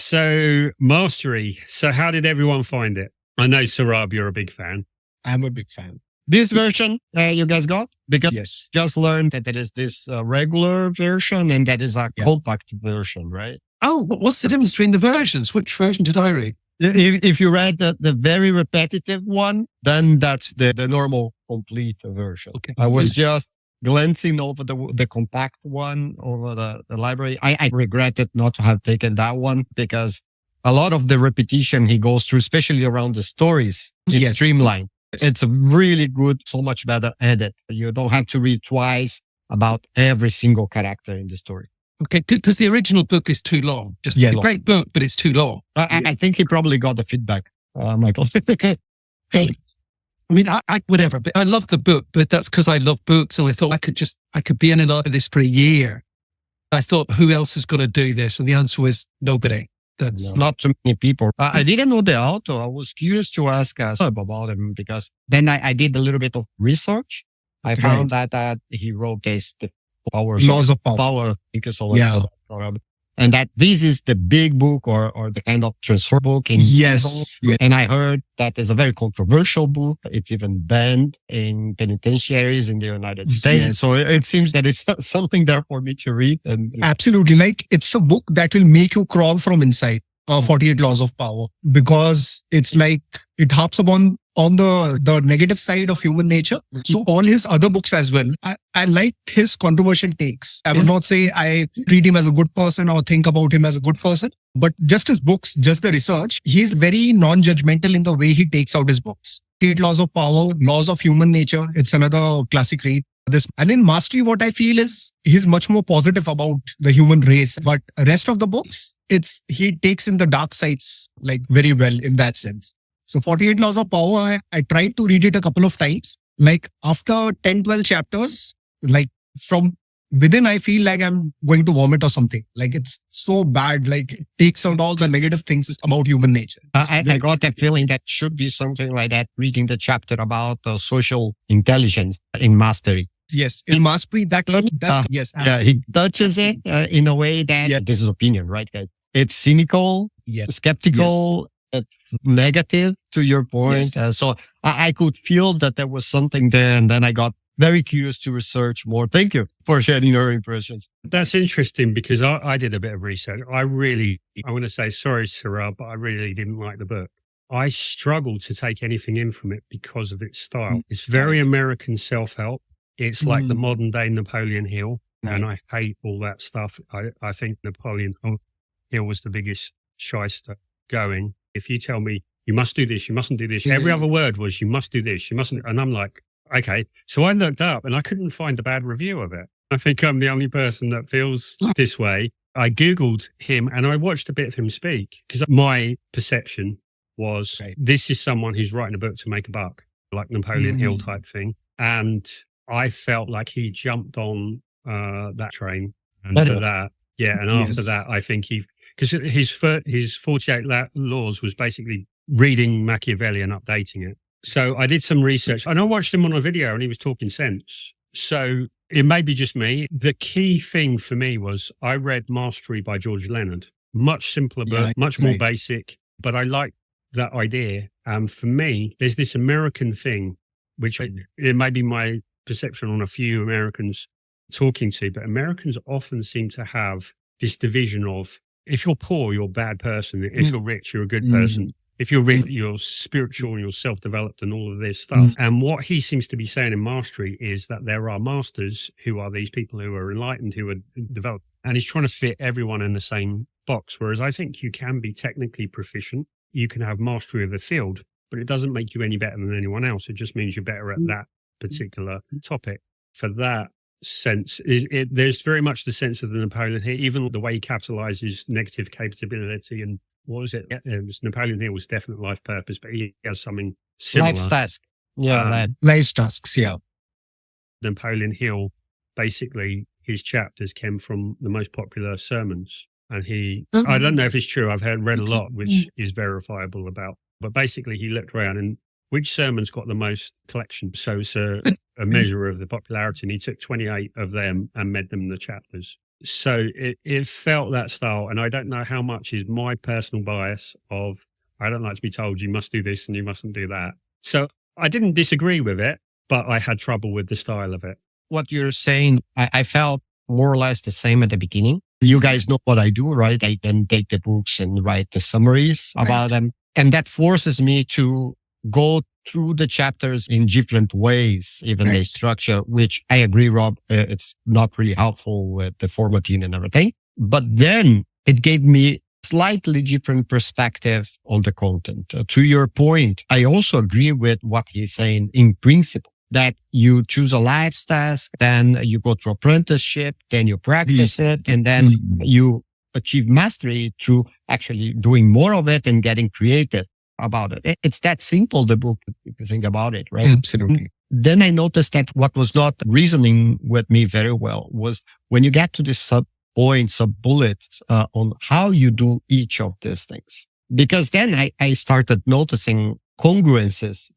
So mastery. So how did everyone find it? I know, Sarab, you're a big fan. I'm a big fan. This version you guys got? Because Yes. just learned that there is this regular version and that is a compact version, right? Oh, what's the difference between the versions? Which version did I read? If you read the very repetitive one, then that's the normal complete version. Okay. I was just glancing over the compact one over the library. I regretted not to have taken that one because a lot of the repetition he goes through, especially around the stories, is streamlined. It's a really good, so much better edit. You don't have to read twice about every single character in the story. Okay, because the original book is too long. Just a great book, but it's too long. I think he probably got the feedback, Michael. Hey, I mean, I whatever, but I love the book, but that's because I love books. And I thought I could be in and out of this for a year. I thought, who else is going to do this? And the answer was nobody. That's not too many people. I didn't know the author. I was curious to ask about him because then I did a little bit of research. I found that he wrote the Laws of Power. I think it's all and that this is the big book or the kind of transfer book. Yes. And I heard that is a very controversial book. It's even banned in penitentiaries in the United States. Yes. So it seems that it's something there for me to read. And Absolutely. Like it's a book that will make you crawl from inside. 48 Laws of Power, because it's like it harps upon the negative side of human nature. So all his other books as well, I like his controversial takes. I would not say I treat him as a good person or think about him as a good person, but just his books, just the research, he's very non-judgmental in the way he takes out his books. 8 Laws of Power, Laws of Human Nature. It's another classic read. And in Mastery, what I feel is he's much more positive about the human race, but rest of the books, he takes in the dark sides like very well in that sense. So 48 Laws of Power, I tried to read it a couple of times. Like after 10, 12 chapters, like from within, I feel like I'm going to vomit or something. Like it's so bad. Like it takes out all the negative things about human nature. I got that feeling that should be something like that, reading the chapter about social intelligence in Mastery. Yes, in Mastery, yes. Yeah, he touches it in a way that this is opinion, right? It's cynical, skeptical, it's negative to your point. Yes. So I could feel that there was something there, and then I got very curious to research more. Thank you for sharing your impressions. That's interesting because I did a bit of research. I want to say sorry, Sarah, but I really didn't like the book. I struggled to take anything in from it because of its style. It's very American self-help. It's like the modern day Napoleon Hill. And I hate all that stuff. I think Napoleon Hill was the biggest shyster going. If you tell me you must do this, you mustn't do this. Every other word was you must do this, you mustn't. And I'm like, okay. So I looked up and I couldn't find a bad review of it. I think I'm the only person that feels this way. I Googled him and I watched a bit of him speak because my perception was this is someone who's writing a book to make a buck, like Napoleon Hill type thing. And I felt like he jumped on that train after that. Yeah. And after that, I think because his 48 Laws was basically reading Machiavelli and updating it. So I did some research and I watched him on a video and he was talking sense. So it may be just me. The key thing for me was I read Mastery by George Leonard. Much simpler book, much more basic, but I like that idea. For me, there's this American thing, which it may be my perception on a few Americans talking to, but Americans often seem to have this division of if you're poor, you're a bad person. If you're rich, you're a good person. If you're rich, you're spiritual, you're self-developed and all of this stuff. And what he seems to be saying in Mastery is that there are masters who are these people who are enlightened, who are developed. And he's trying to fit everyone in the same box. Whereas I think you can be technically proficient. You can have mastery of the field, but it doesn't make you any better than anyone else. It just means you're better at that particular topic. For that sense, there's very much the sense of the Napoleon here, even the way he capitalizes negative capability and what was it? Napoleon Hill was definite life purpose, but he has something similar. Life's task. Yeah, life's tasks, yeah. Napoleon Hill, basically, his chapters came from the most popular sermons. And I don't know if it's true, I've read a lot, which is verifiable about, but basically he looked around and which sermons got the most collection. So it's a measure of the popularity. And he took 28 of them and made them the chapters. So it felt that style. And I don't know how much is my personal bias of, I don't like to be told you must do this and you mustn't do that. So I didn't disagree with it, but I had trouble with the style of it. What you're saying, I felt more or less the same at the beginning. You guys know what I do, right? I then take the books and write the summaries about them. And that forces me to go through the chapters in different ways, even the structure, which I agree, Rob, it's not really helpful with the formatting and everything. But then it gave me slightly different perspective on the content. To your point, I also agree with what he's saying in principle, that you choose a life task, then you go through apprenticeship, then you practice it, and then you achieve mastery through actually doing more of it and getting creative about it. It's that simple, the book, if you think about it, right? Absolutely. Then I noticed that what was not reasoning with me very well was when you get to the sub-points, sub-bullets on how you do each of these things. Because then I started noticing congruences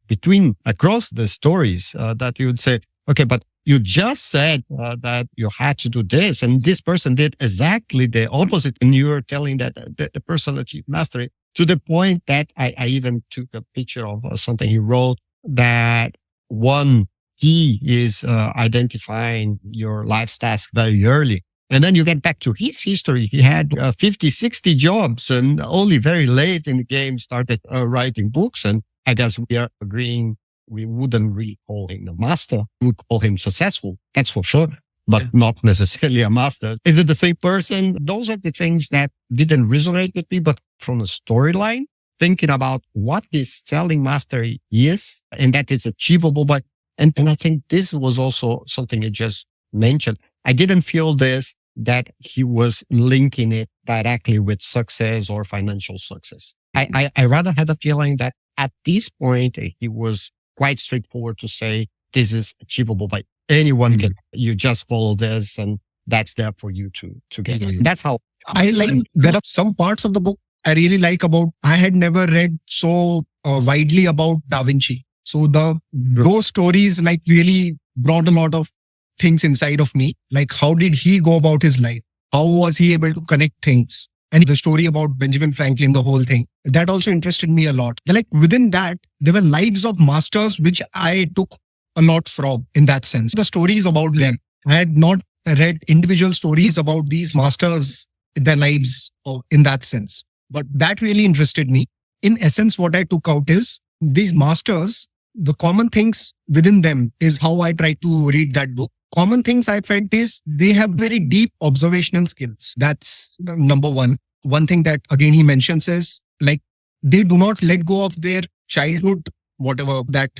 across the stories that you would say, okay, but you just said that you had to do this, and this person did exactly the opposite, and you were telling that the person achieved mastery, to the point that I even took a picture of something he wrote, that one, he is identifying your life's task very early. And then you get back to his history. He had 50, 60 jobs, and only very late in the game started writing books. And I guess we are agreeing we wouldn't really call him a master. We would call him successful. That's for sure, but not necessarily a master. Is it the same person? Those are the things that didn't resonate with me, but from the storyline, thinking about what this telling mastery is and that it's achievable. But, and I think this was also something you just mentioned. I didn't feel that he was linking it directly with success or financial success. I rather had a feeling that at this point, he was quite straightforward to say, this is achievable by anyone. You just follow this and that's there for you to get. That's how I like, there are some parts of the book I really like about, I had never read so widely about Da Vinci. So those stories like really brought a lot of things inside of me. Like, how did he go about his life? How was he able to connect things? And the story about Benjamin Franklin, the whole thing, that also interested me a lot. Like within that, there were lives of masters, which I took a lot from in that sense. The stories about them. I had not read individual stories about these masters, their lives in that sense. But that really interested me. In essence, what I took out is these masters, the common things within them is how I try to read that book. Common things I felt is they have very deep observational skills. That's number one. One thing that again he mentions is like they do not let go of their childhood, whatever that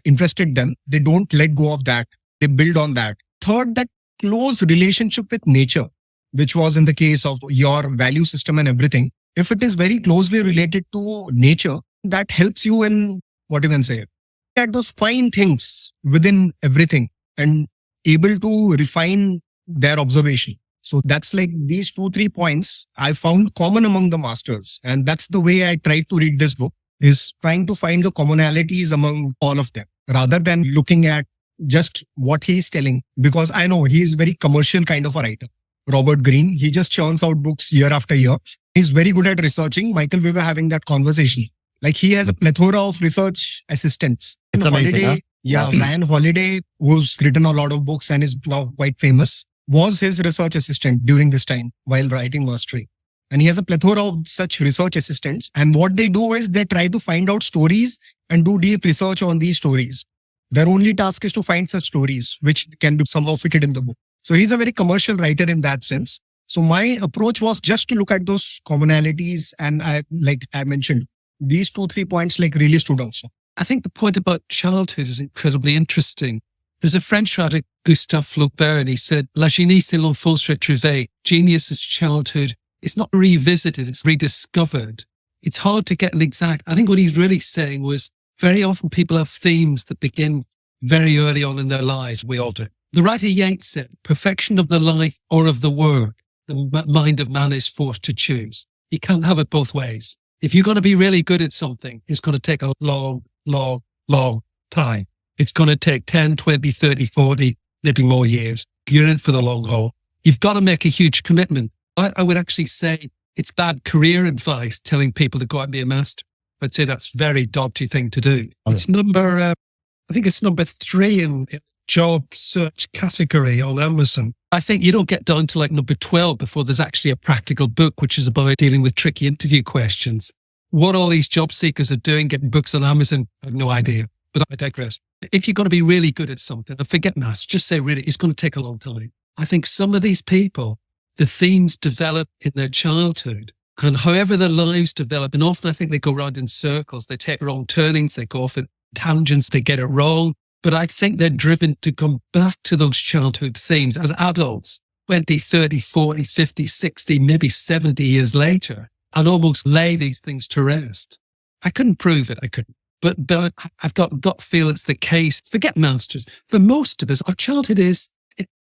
interested them. They don't let go of that. They build on that. Third, that close relationship with nature, which was in the case of your value system and everything. If it is very closely related to nature, that helps you in what you can say. At those fine things within everything and able to refine their observation. So that's like these 2-3 points I found common among the masters. And that's the way I try to read this book, is trying to find the commonalities among all of them rather than looking at just what he's telling. Because I know he's very commercial kind of a writer. Robert Greene, he just churns out books year after year. He's very good at researching. Michael, we were having that conversation. Like he has a plethora of research assistants. It's amazing, huh? Yeah, Ryan Holiday, who's written a lot of books and is now quite famous, was his research assistant during this time while writing Mastery. And he has a plethora of such research assistants. And what they do is they try to find out stories and do deep research on these stories. Their only task is to find such stories, which can be somehow fitted in the book. So he's a very commercial writer in that sense. So my approach was just to look at those commonalities. And I mentioned, these 2-3 points like really stood out. I think the point about childhood is incredibly interesting. There's a French writer, Gustave Flaubert, and he said, La génie c'est l'enfance retrouvée. Genius is childhood. It's not revisited, it's rediscovered. It's hard to get an exact. I think what he's really saying was very often people have themes that begin very early on in their lives. We all do. The writer Yates said, perfection of the life or of the work, the mind of man is forced to choose. You can't have it both ways. If you're going to be really good at something, it's going to take a long time. It's going to take 10, 20, 30, 40, maybe more years. you're in for the long haul. You've got to make a huge commitment. I would actually say it's bad career advice telling people to go out and be a master. I'd say that's a very dodgy thing to do. Okay. It's I think it's number 3 in job search category on Amazon. I think you don't get down to like number 12 before there's actually a practical book, which is about dealing with tricky interview questions. What all these job seekers are doing, getting books on Amazon, I have no idea, but I digress. If you're going to be really good at something, and forget maths, just say really, it's going to take a long time. I think some of these people, the themes develop in their childhood, and however their lives develop, and often I think they go around in circles, they take wrong turnings, they go off in tangents, they get it wrong. But I think they're driven to come back to those childhood themes as adults, 20, 30, 40, 50, 60, maybe 70 years later, and almost lay these things to rest. I couldn't prove it. I couldn't. But I've got gut feel it's the case. Forget masters. For most of us, our childhood is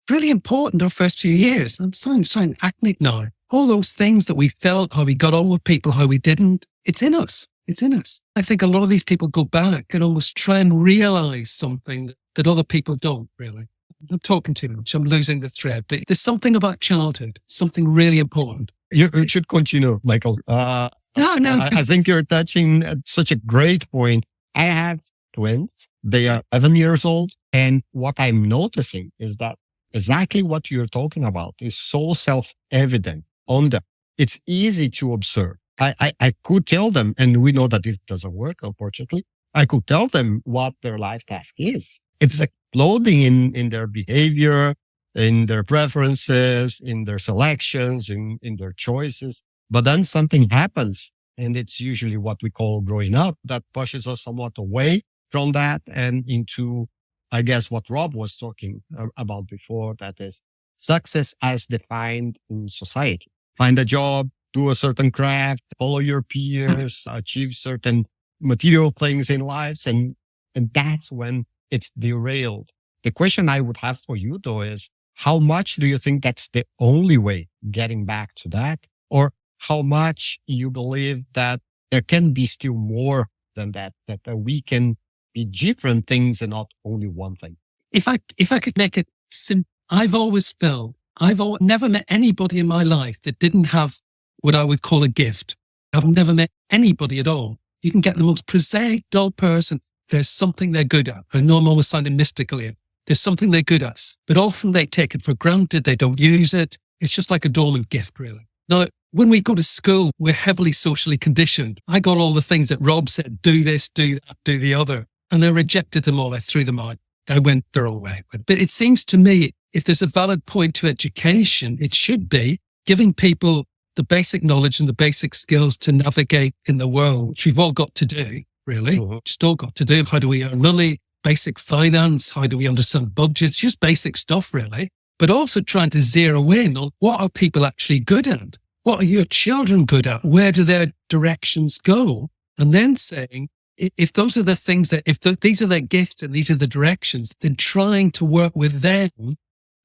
really important our first few years. I'm sounding academic now. All those things that we felt, how we got on with people, how we didn't, it's in us. It's in us. I think a lot of these people go back and almost try and realize something that other people don't really. I'm talking too much. I'm losing the thread. But there's something about childhood, something really important. You should continue, Michael. No. I think you're touching at such a great point. I have twins. They are 11 years old. And what I'm noticing is that exactly what you're talking about is so self-evident on them. It's easy to observe. I could tell them, and we know that this doesn't work, unfortunately. I could tell them what their life task is. It's exploding in their behavior, in their preferences, in their selections, in their choices. But then something happens, and it's usually what we call growing up, that pushes us somewhat away from that and into, I guess, what Rob was talking about before, that is success as defined in society. Find a job, do a certain craft, follow your peers, achieve certain material things in lives. And that's when it's derailed. The question I would have for you though is, how much do you think that's the only way getting back to that? Or how much you believe that there can be still more than that we can be different things and not only one thing? If I could make it simple, I've always felt, I've never met anybody in my life that didn't have what I would call a gift. I've never met anybody at all. You can get the most prosaic, dull person. There's something they're good at. I know I'm always sounding mystical here. There's something they're good at. But often they take it for granted. They don't use it. It's just like a dormant gift, really. Now, when we go to school, we're heavily socially conditioned. I got all the things that Rob said, do this, do that, do the other. And I rejected them all. I threw them out. I went their own way. But it seems to me, if there's a valid point to education, it should be giving people the basic knowledge and the basic skills to navigate in the world, which we've all got to do, really. Just all got to do. How do we earn money? Basic finance. How do we understand budgets? Just basic stuff, really. But also trying to zero in on what are people actually good at? What are your children good at? Where do their directions go? And then saying, if those are the things that, these are their gifts and these are the directions, then trying to work with them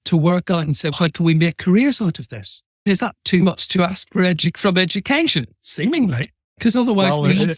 to work out and say, how can we make careers out of this? Is that too much to ask for from education? Seemingly. Because otherwise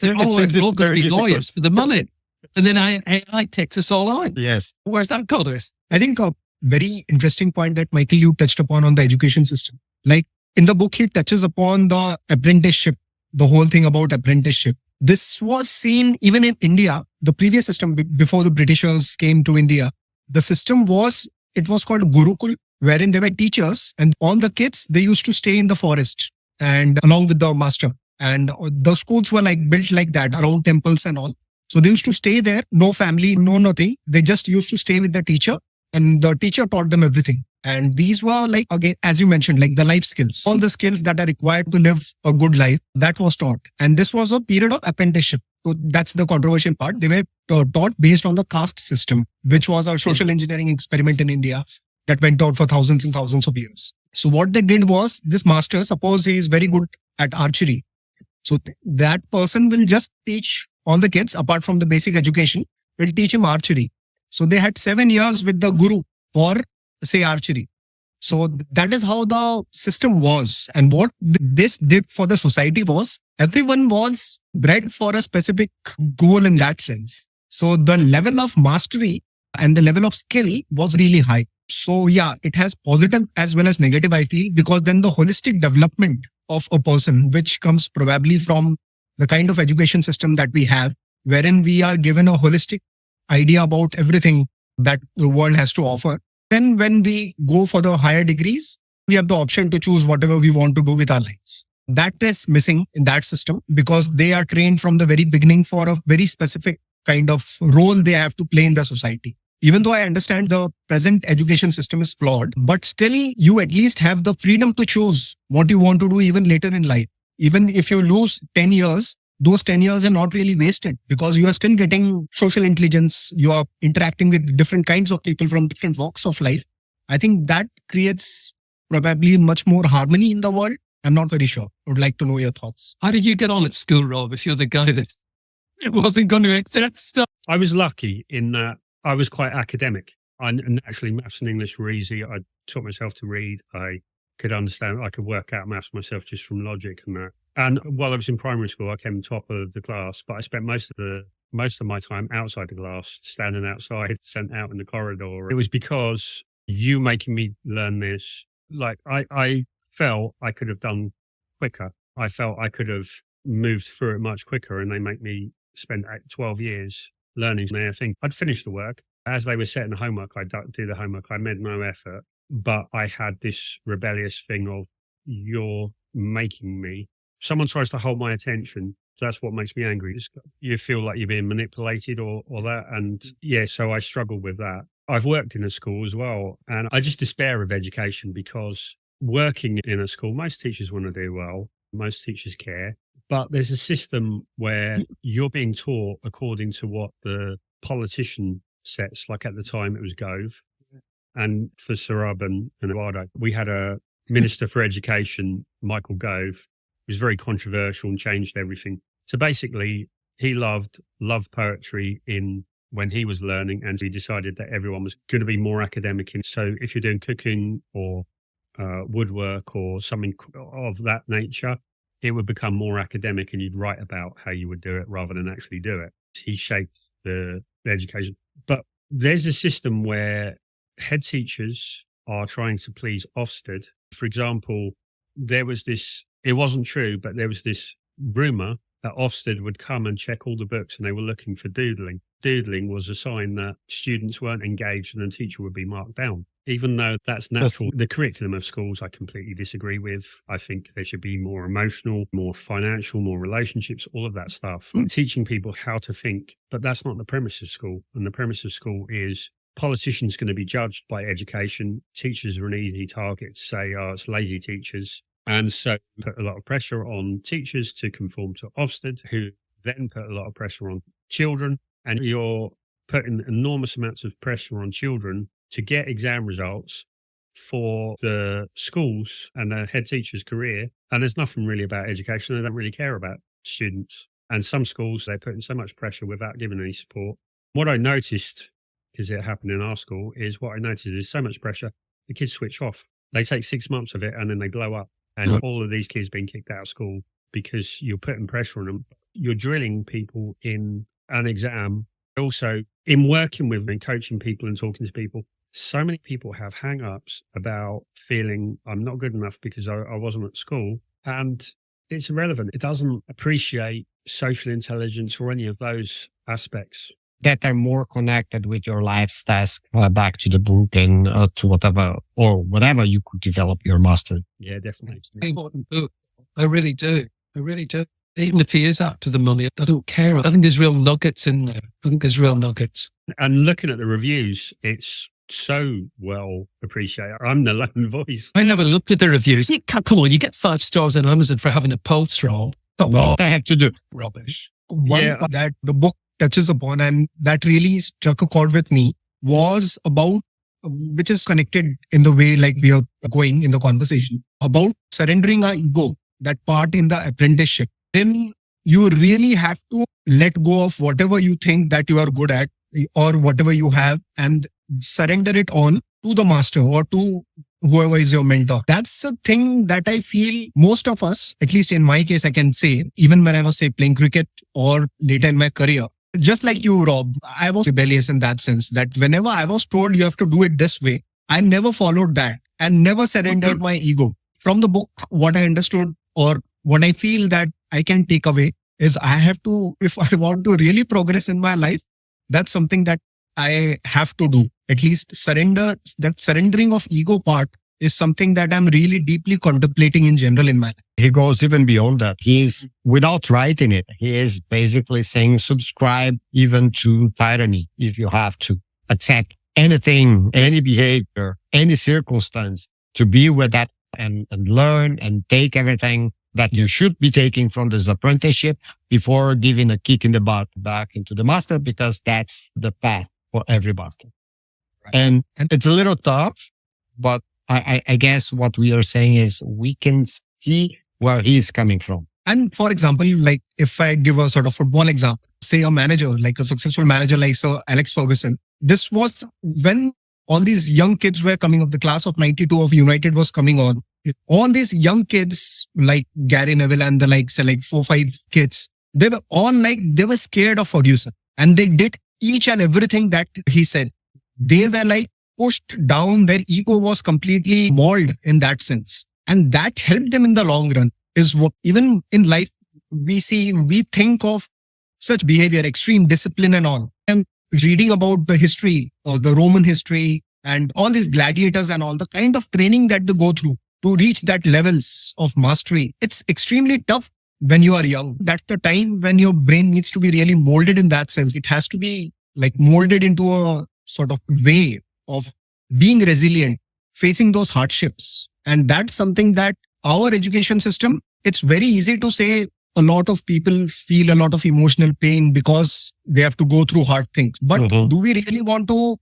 we're all going to be lawyers for the money. And then AI takes us all out. Yes. Where's that got us? I think a very interesting point that Michael, you touched upon on the education system. Like in the book, he touches upon the apprenticeship, the whole thing about apprenticeship. This was seen even in India, the previous system before the Britishers came to India. The system was called Gurukul, wherein there were teachers and all the kids, they used to stay in the forest and along with the master. And the schools were like built like that around temples and all. So they used to stay there, no family, no nothing. They just used to stay with the teacher and the teacher taught them everything. And these were like, again, as you mentioned, like the life skills, all the skills that are required to live a good life, that was taught. And this was a period of apprenticeship. So that's the controversial part. They were taught based on the caste system, which was a social engineering experiment in India that went on for thousands and thousands of years. So what they did was, this master, suppose he is very good at archery. So that person will just teach all the kids, apart from the basic education, will teach him archery. So they had 7 years with the guru for, say, archery. So that is how the system was. And what this did for the society was, everyone was bred for a specific goal in that sense. So the level of mastery and the level of skill was really high. So yeah, it has positive as well as negative, I feel, because then the holistic development of a person, which comes probably from the kind of education system that we have, wherein we are given a holistic idea about everything that the world has to offer. Then when we go for the higher degrees, we have the option to choose whatever we want to do with our lives. That is missing in that system because they are trained from the very beginning for a very specific kind of role they have to play in the society. Even though I understand the present education system is flawed, but still you at least have the freedom to choose what you want to do even later in life. Even if you lose 10 years, those 10 years are not really wasted because you are still getting social intelligence. You are interacting with different kinds of people from different walks of life. I think that creates probably much more harmony in the world. I'm not very sure. I would like to know your thoughts. How did you get on at school, Rob, if you're the guy that wasn't going to accept stuff? I was lucky in that I was quite academic. And actually, maths and English were easy. I taught myself to read. I could understand. I could work out maths myself just from logic and that. And while I was in primary school, I came top of the class. But I spent most of my time outside the class, standing outside, sent out in the corridor. It was because you making me learn this. Like I felt I could have done quicker. I felt I could have moved through it much quicker, and they make me spend 12 years learning their thing. I'd finish the work. As they were setting the homework, I'd do the homework. I made no effort, but I had this rebellious thing of, you're making me. Someone tries to hold my attention. That's what makes me angry. You feel like you're being manipulated or that. And yeah, so I struggle with that. I've worked in a school as well, and I just despair of education because working in a school, most teachers want to do well. Most teachers care. But there's a system where you're being taught according to what the politician sets. Like at the time, it was Gove. And for Sarab and Eduardo, we had a minister for education, Michael Gove. He was very controversial and changed everything. So basically, he loved poetry when he was learning, and he decided that everyone was going to be more academic. And so if you're doing cooking or woodwork or something of that nature, it would become more academic and you'd write about how you would do it rather than actually do it. He shaped the education. But there's a system where head teachers are trying to please Ofsted. For example, there was this, it wasn't true, but there was this rumor that Ofsted would come and check all the books and they were looking for doodling. Doodling was a sign that students weren't engaged and the teacher would be marked down. Even though that's natural, the curriculum of schools I completely disagree with. I think there should be more emotional, more financial, more relationships, all of that stuff. Teaching people how to think, but that's not the premise of school. And the premise of school is politicians going to be judged by education. Teachers are an easy target to say, oh, it's lazy teachers. And so put a lot of pressure on teachers to conform to Ofsted, who then put a lot of pressure on children. And you're putting enormous amounts of pressure on children to get exam results for the schools and the head teacher's career. And there's nothing really about education. They don't really care about students. And some schools, they're putting so much pressure without giving any support. What I noticed, because it happened in our school, is so much pressure, the kids switch off. They take 6 months of it and then they blow up. And all of these kids being kicked out of school because you're putting pressure on them. You're drilling people in an exam. Also, in working with and coaching people and talking to people, so many people have hang-ups about feeling I'm not good enough because I wasn't at school. And it's irrelevant. It doesn't appreciate social intelligence or any of those aspects. That are more connected with your life's task, back to the book and to whatever you could develop your master. Yeah, definitely. It's an important book. I really do. Even if he is after the money, I don't care. I think there's real nuggets in there. And looking at the reviews, it's so well appreciated. I'm the lone voice. I never looked at the reviews. Come on, you get 5 stars on Amazon for having a pulse roll. What I had to do. Rubbish. One that the book touches upon and that really struck a chord with me was about, which is connected in the way like we are going in the conversation, about surrendering our ego, that part in the apprenticeship. Then you really have to let go of whatever you think that you are good at or whatever you have and surrender it on to the master or to whoever is your mentor. That's a thing that I feel most of us, at least in my case, I can say, even when I was playing cricket or later in my career, just like you, Rob, I was rebellious in that sense that whenever I was told you have to do it this way, I never followed that and never surrendered my ego. From the book, what I understood or what I feel that I can take away is I have to, if I want to really progress in my life, that's something that I have to do. At least that surrendering of ego part is something that I'm really deeply contemplating in general in my life. He goes even beyond that. He's, without writing it, he is basically saying subscribe even to tyranny if you have to. Accept anything, any behavior, any circumstance to be with that and learn and take everything that you should be taking from this apprenticeship before giving a kick in the butt back into the master, because that's the path for every master. Right. And it's a little tough, but I guess what we are saying is we can see where he's coming from. And for example, like if I give a sort of football example, say a manager, like a successful manager like Sir Alex Ferguson, this was when all these young kids were coming up, the class of 92 of United was coming on. All these young kids like Gary Neville and the likes, like 4-5 kids, they were all like, they were scared of Ferguson and they did each and everything that he said. They were like pushed down, their ego was completely mauled in that sense. And that helped them in the long run is what even in life we think of such behavior, extreme discipline and all. And reading about the history or the Roman history and all these gladiators and all the kind of training that they go through to reach that levels of mastery. It's extremely tough when you are young. That's the time when your brain needs to be really molded in that sense. It has to be like molded into a sort of way of being resilient, facing those hardships. And that's something that our education system, it's very easy to say a lot of people feel a lot of emotional pain because they have to go through hard things. But do we really want to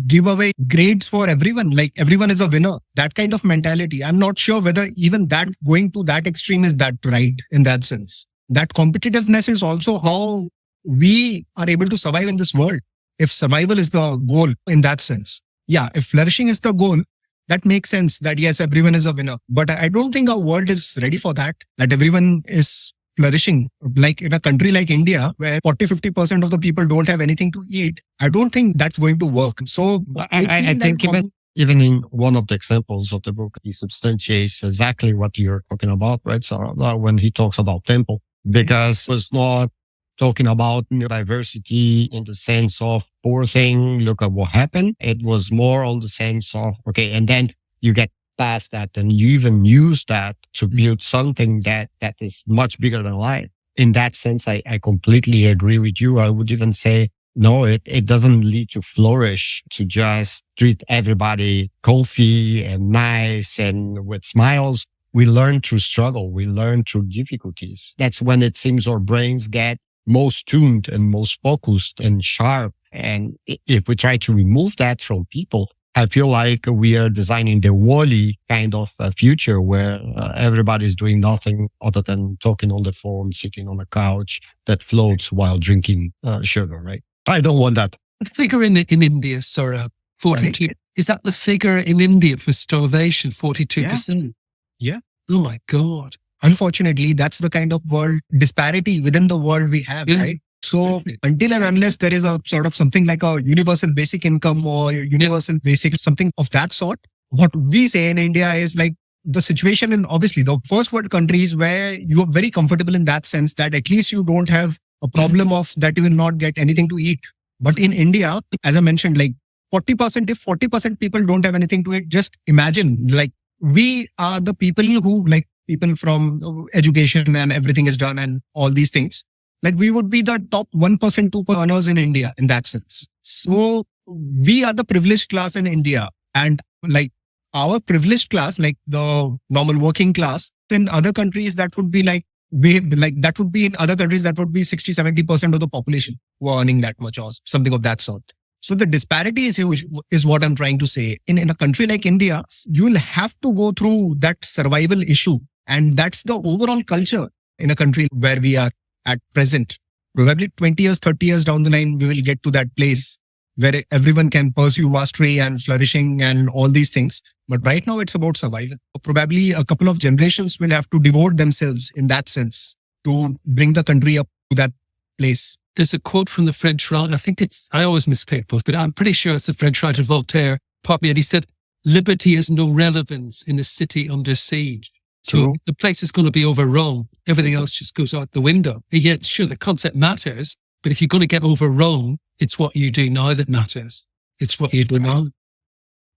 give away grades for everyone? Like everyone is a winner. That kind of mentality. I'm not sure whether even that going to that extreme is that right in that sense. That competitiveness is also how we are able to survive in this world. If survival is the goal in that sense. Yeah, if flourishing is the goal, that makes sense that yes, everyone is a winner. But I don't think our world is ready for that everyone is flourishing. Like in a country like India, where 40-50% of the people don't have anything to eat, I don't think that's going to work. So I think even in one of the examples of the book, he substantiates exactly what you're talking about, right? So when he talks about temple, because it's not talking about diversity in the sense of poor thing, look at what happened. It was more on the sense of, okay, and then you get past that and you even use that to build something that is much bigger than life. In that sense, I completely agree with you. I would even say, no, it doesn't lead to flourish, to just treat everybody comfy and nice and with smiles. We learn through struggle. We learn through difficulties. That's when it seems our brains get most tuned and most focused and sharp. And if we try to remove that from people, I feel like we are designing the WALL-E kind of a future where everybody's doing nothing other than talking on the phone, sitting on a couch that floats while drinking sugar, right? I don't want that. The figure in India, Saurabh, 42. Is that the figure in India for starvation, 42%? Yeah. Oh my God. Unfortunately, that's the kind of world disparity within the world we have, right? So until and unless there is a sort of something like a universal basic income or universal basic, something of that sort, what we say in India is like the situation in obviously the first world countries where you are very comfortable in that sense that at least you don't have a problem of that you will not get anything to eat. But in India, as I mentioned, like 40%, if 40% people don't have anything to eat, just imagine like we are the people who like people from education and everything is done and all these things. Like we would be the top 1%, 2% earners in India in that sense. So we are the privileged class in India, and like our privileged class, like the normal working class in other countries, that would be like, that would be in other countries, that would be 60-70% of the population who are earning that much or something of that sort. So the disparity is huge, is what I'm trying to say. In a country like India, you will have to go through that survival issue. And that's the overall culture in a country where we are at present. Probably 20 years, 30 years down the line, we will get to that place where everyone can pursue mastery and flourishing and all these things. But right now it's about survival. Probably a couple of generations will have to devote themselves in that sense to bring the country up to that place. There's a quote from the French writer. I think I always misquote, but I'm pretty sure it's the French writer Voltaire. And he said, liberty has no relevance in a city under siege. So True. the place is going to be overrun. Everything else just goes out the window. Yet, sure, the concept matters, but if you're going to get overrun, it's what you do now that matters. It's what you do now.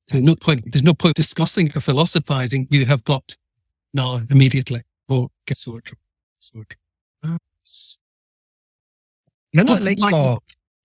There's no point discussing or philosophizing. You have got now immediately. Or get So true. So true.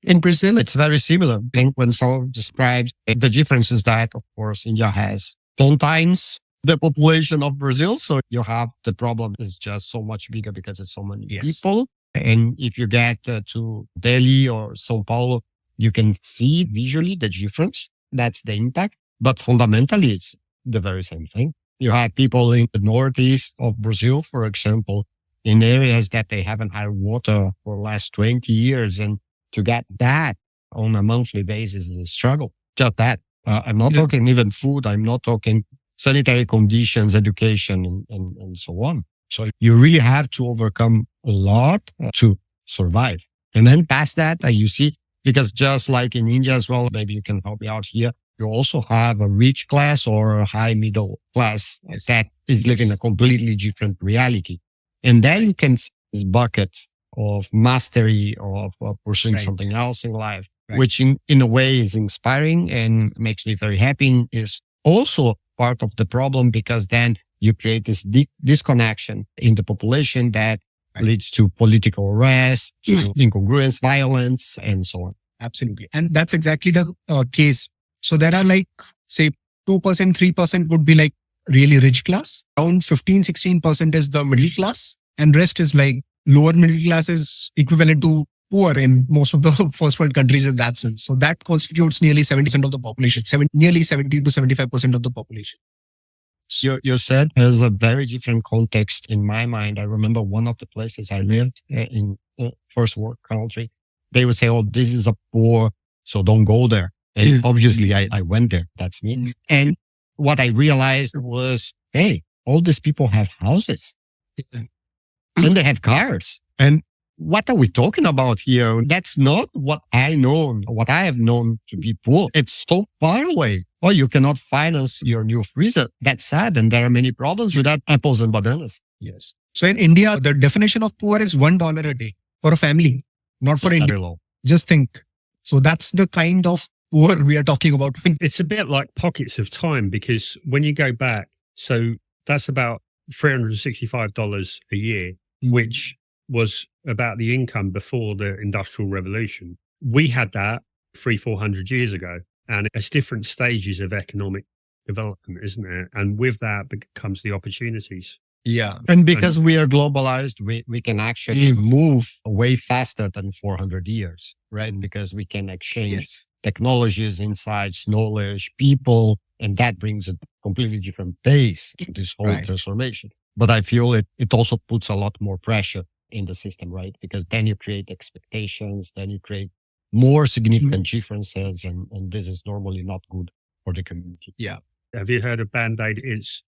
in Brazil, It's very similar. I think when someone describes the difference is that, of course, India has 10 times the population of Brazil. So you have the problem is just so much bigger because it's so many people. And if you get to Delhi or Sao Paulo, you can see visually the difference. That's the impact. But fundamentally, it's the very same thing. You have people in the northeast of Brazil, for example, in areas that they haven't had water for the last 20 years. And to get that on a monthly basis is a struggle. Just that. I'm not talking even food. I'm not talking sanitary conditions, education, and so on. So you really have to overcome a lot to survive. And then past that, you see, because just like in India as well, maybe you can help me out here. You also have a rich class or a high middle class that is living a completely different reality. And then you can see these buckets of mastery of pursuing something else in life, which in a way is inspiring and makes me very happy. Is also part of the problem because then you create this disconnection in the population that leads to political arrest, to incongruence, violence, and so on. Absolutely. And that's exactly the case. So there are like, say, 2%, 3% would be like really rich class. Around 15, 16% is the middle class. And rest is like lower middle class is equivalent to poor in most of the first world countries in that sense. So that constitutes nearly 70% of the population, nearly 70 to 75% of the population. You said there's a very different context in my mind. I remember one of the places I lived in first world country. They would say, oh, this is a poor, so don't go there. And obviously I went there. That's me. And what I realized was, hey, all these people have houses and they have cars. And what are we talking about here? That's not what I know, what I have known to be poor. It's so far away. Or you cannot finance your new freezer. That's sad. And there are many problems with that. Apples and bananas. Yes. So in India, the definition of poor is $1 a day for a family, not for India. Low. Just think. So that's the kind of poor we are talking about. It's a bit like pockets of time because when you go back, so that's about $365 a year, which was about the income before the Industrial Revolution. We had that 300-400 years ago. And it's different stages of economic development, isn't it? And with that becomes the opportunities. Yeah. And because we are globalized, we can actually move way faster than 400 years, right? Because we can exchange technologies, insights, knowledge, people, and that brings a completely different pace to this whole transformation. But I feel it also puts a lot more pressure in the system, right? Because then you create expectations, then you create more significant differences, and this is normally not good for the community. Yeah. Have you heard of Band-Aid? It's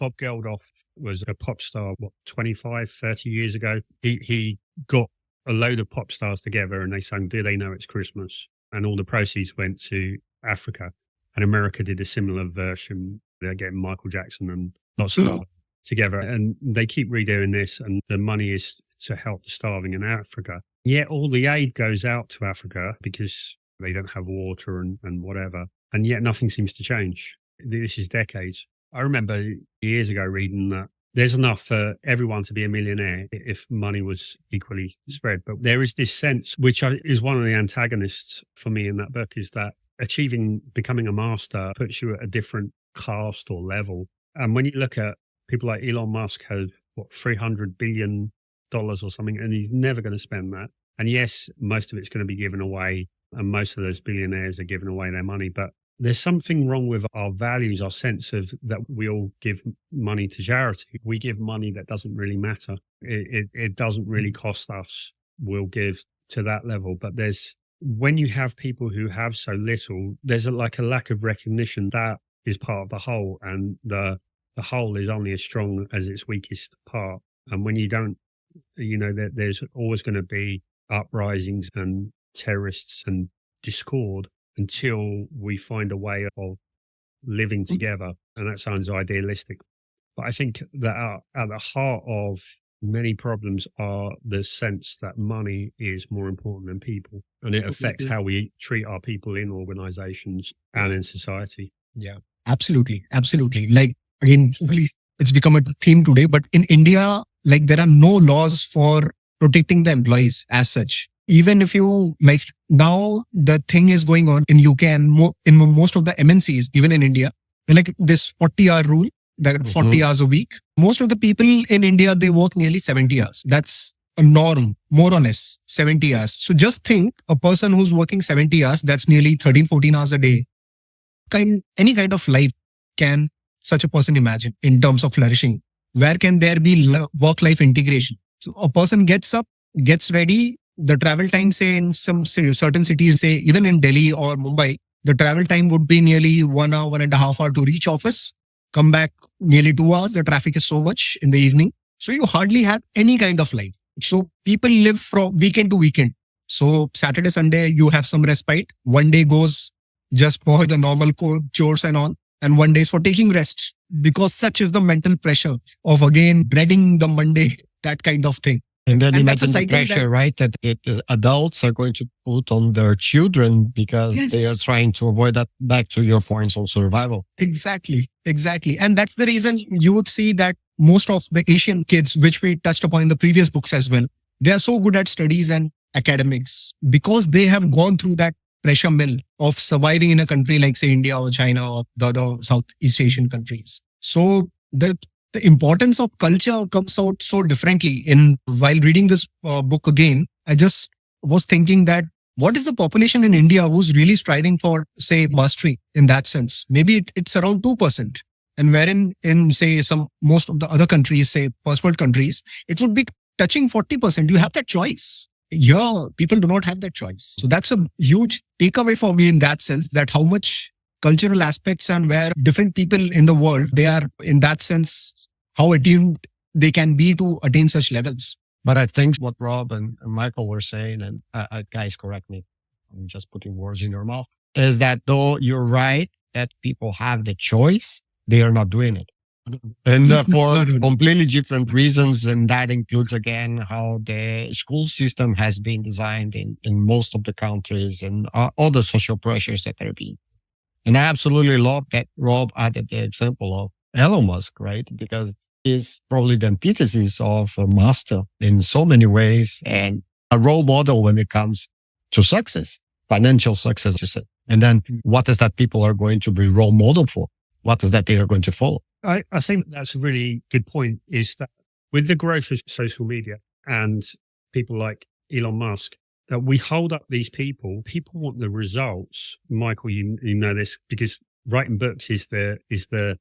Bob Geldof was a pop star, 25, 30 years ago. He got a load of pop stars together and they sang Do They Know It's Christmas? And all the proceeds went to Africa. And America did a similar version. They're getting Michael Jackson and lots of others together. And they keep redoing this and the money is to help the starving in Africa. Yet all the aid goes out to Africa because they don't have water and whatever. And yet nothing seems to change. This is decades. I remember years ago reading that there's enough for everyone to be a millionaire if money was equally spread. But there is this sense, which is one of the antagonists for me in that book, is that becoming a master puts you at a different caste or level. And when you look at people like Elon Musk has, $300 billion or something, and he's never going to spend that. And yes, most of it's going to be given away, and most of those billionaires are giving away their money. But there's something wrong with our values, our sense of that we all give money to charity. We give money that doesn't really matter. It doesn't really cost us. We'll give to that level. But when you have people who have so little, there's a lack of recognition that is part of the whole, and the whole is only as strong as its weakest part. And when you don't, there's always going to be uprisings and terrorists and discord until we find a way of living together. And that sounds idealistic. But I think that at the heart of many problems are the sense that money is more important than people. And it affects how we treat our people in organizations and in society. Yeah, absolutely. Absolutely. Like, again, it's become a theme today, but in India, like, there are no laws for protecting the employees as such. Even if you, like, now the thing is going on in UK and in most of the MNCs, even in India, like this 40-hour rule, that 40 hours a week. Most of the people in India, they work nearly 70 hours. That's a norm, more or less 70 hours. So just think a person who's working 70 hours, that's nearly 13, 14 hours a day. Any kind of life can such a person imagine in terms of flourishing? Where can there be work-life integration? So a person gets up, gets ready. The travel time, say in some certain cities, say even in Delhi or Mumbai, the travel time would be nearly 1 hour, 1.5 hours to reach office. Come back nearly 2 hours. The traffic is so much in the evening. So you hardly have any kind of life. So people live from weekend to weekend. So Saturday, Sunday, you have some respite. One day goes just for the normal chores and all. And one day is for taking rest, because such is the mental pressure of, again, dreading the Monday, that kind of thing. And then And imagine the pressure, right? That adults are going to put on their children because they are trying to avoid that, back to your points on survival. Exactly. And that's the reason you would see that most of the Asian kids, which we touched upon in the previous books as well, they are so good at studies and academics because they have gone through that pressure mill of surviving in a country like, say, India or China or the other Southeast Asian countries. So the importance of culture comes out so differently. While reading this book again, I just was thinking that what is the population in India who's really striving for, say, mastery in that sense? Maybe it's around 2%. And wherein in, say, most of the other countries, say, first world countries, it would be touching 40%. You have that choice. Here, people do not have that choice. So that's a huge takeaway for me in that sense, that how much cultural aspects and where different people in the world, they are in that sense, how attuned they can be to attain such levels. But I think what Rob and Michael were saying, and guys, correct me, I'm just putting words in your mouth, is that though you're right that people have the choice, they are not doing it. And for completely different reasons. And that includes, again, how the school system has been designed in most of the countries and all the social pressures that are being. And I absolutely love that Rob added the example of Elon Musk, right? Because he's probably the antithesis of a master in so many ways and a role model when it comes to success, financial success, you said. And then what is that people are going to be role model for? What is that they are going to follow? I think that's a really good point, is that with the growth of social media and people like Elon Musk, that we hold up these people want the results. Michael, you know this, because writing books is the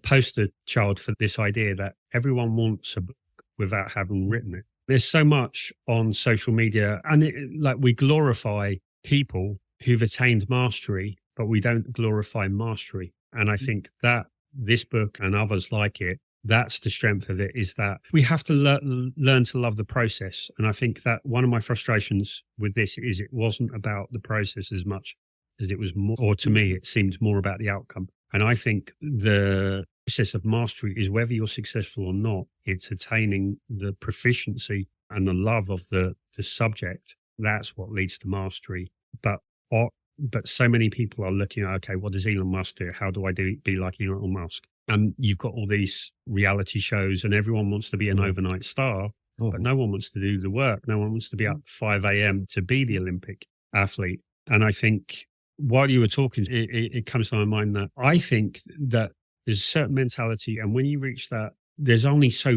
poster child for this idea that everyone wants a book without having written it. There's so much on social media, and we glorify people who've attained mastery, but we don't glorify mastery. And I think that this book and others like it, that's the strength of it, is that we have to learn to love the process. And I think that one of my frustrations with this is it wasn't about the process as much as it was more, or to me, it seemed more about the outcome. And I think the process of mastery is whether you're successful or not, it's attaining the proficiency and the love of the subject. That's what leads to mastery. But so many people are looking at, okay, what does Elon Musk do? How do I be like Elon Musk? And you've got all these reality shows and everyone wants to be an overnight star, but no one wants to do the work. No one wants to be up 5 a.m. to be the Olympic athlete. And I think while you were talking, it comes to my mind that I think that there's a certain mentality. And when you reach that, there's only so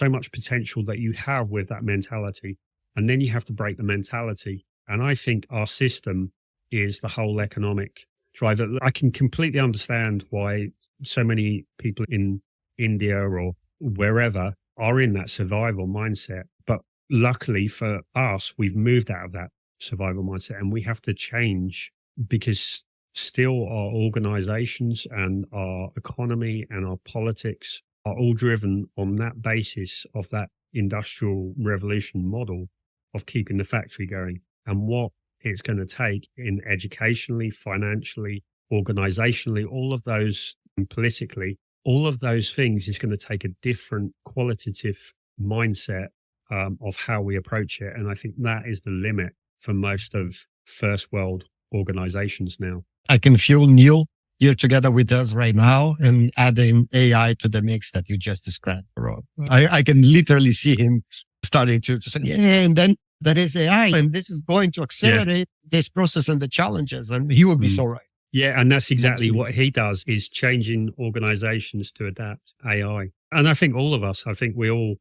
much potential that you have with that mentality. And then you have to break the mentality. And I think our system is the whole economic driver. I can completely understand why so many people in India or wherever are in that survival mindset. But luckily for us, we've moved out of that survival mindset and we have to change, because still our organizations and our economy and our politics are all driven on that basis of that industrial revolution model of keeping the factory going. And what it's going to take in educationally, financially, organizationally, all of those, and politically, all of those things is going to take a different qualitative mindset of how we approach it. And I think that is the limit for most of first world organizations now. I can feel Neil here together with us right now and adding AI to the mix that you just described, Rob. I can literally see him starting to say, yeah, and then that is AI, and this is going to accelerate this process and the challenges, and he will be so right. Yeah, and that's exactly what he does, is changing organizations to adapt AI. And I think all of us, we all